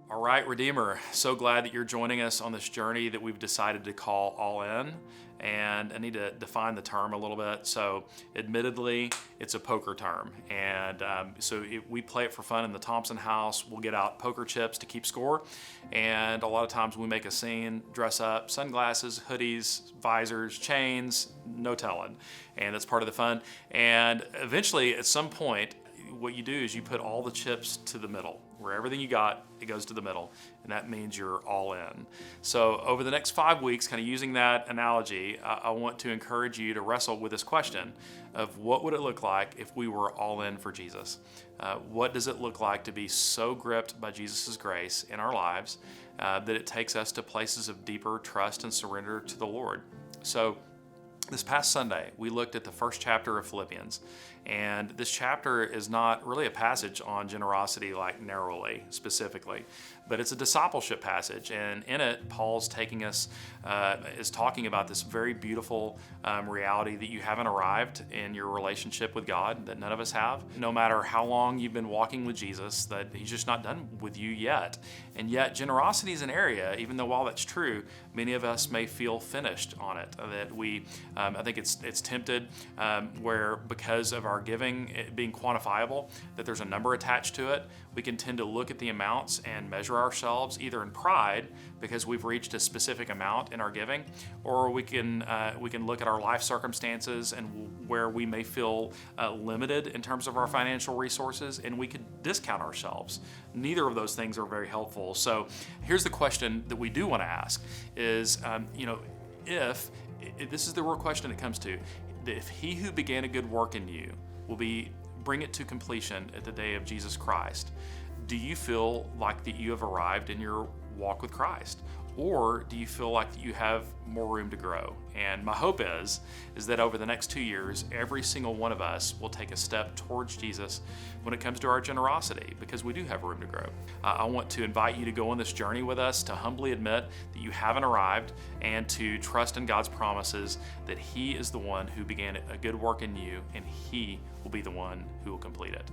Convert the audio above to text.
All right, Redeemer, so glad that you're joining us on this journey that we've decided to call All In. And I need to define the term a little bit. So, admittedly, it's a poker term. And we play it for fun in the Thompson house. We'll get out poker chips to keep score. And a lot of times we make a scene, dress up, sunglasses, hoodies, visors, chains, no telling. And that's part of the fun. And eventually, at some point, what you do is you put all the chips to the middle. Where everything you got, it goes to the middle, and that means you're all in. So over the next 5 weeks, kind of using that analogy, I want to encourage you to wrestle with this question of what would it look like if we were all in for Jesus? What does it look like to be so gripped by Jesus' grace in our lives that it takes us to places of deeper trust and surrender to the Lord? So this past Sunday, we looked at the first chapter of Philippians, and this chapter is not really a passage on generosity like narrowly, specifically, but it's a discipleship passage, and in it, Paul's is talking about this very beautiful reality that you haven't arrived in your relationship with God, that none of us have. No matter how long you've been walking with Jesus, that He's just not done with you yet. And yet, generosity is an area, even though while that's true, many of us may feel finished on it, that I think it's tempted where because of our giving it being quantifiable, that there's a number attached to it, we can tend to look at the amounts and measure ourselves either in pride because we've reached a specific amount in our giving, or we can look at our life circumstances and where we may feel limited in terms of our financial resources, and we could discount ourselves. Neither of those things are very helpful. So here's the question that we do want to ask is, if this is the real question it comes to, if He who began a good work in you will bring it to completion at the day of Jesus Christ, do you feel like that you have arrived in your walk with Christ? Or do you feel like that you have more room to grow? And my hope is that over the next 2 years, every single one of us will take a step towards Jesus when it comes to our generosity, because we do have room to grow. I want to invite you to go on this journey with us, to humbly admit that you haven't arrived, and to trust in God's promises that He is the one who began a good work in you, and He will be the one who will complete it.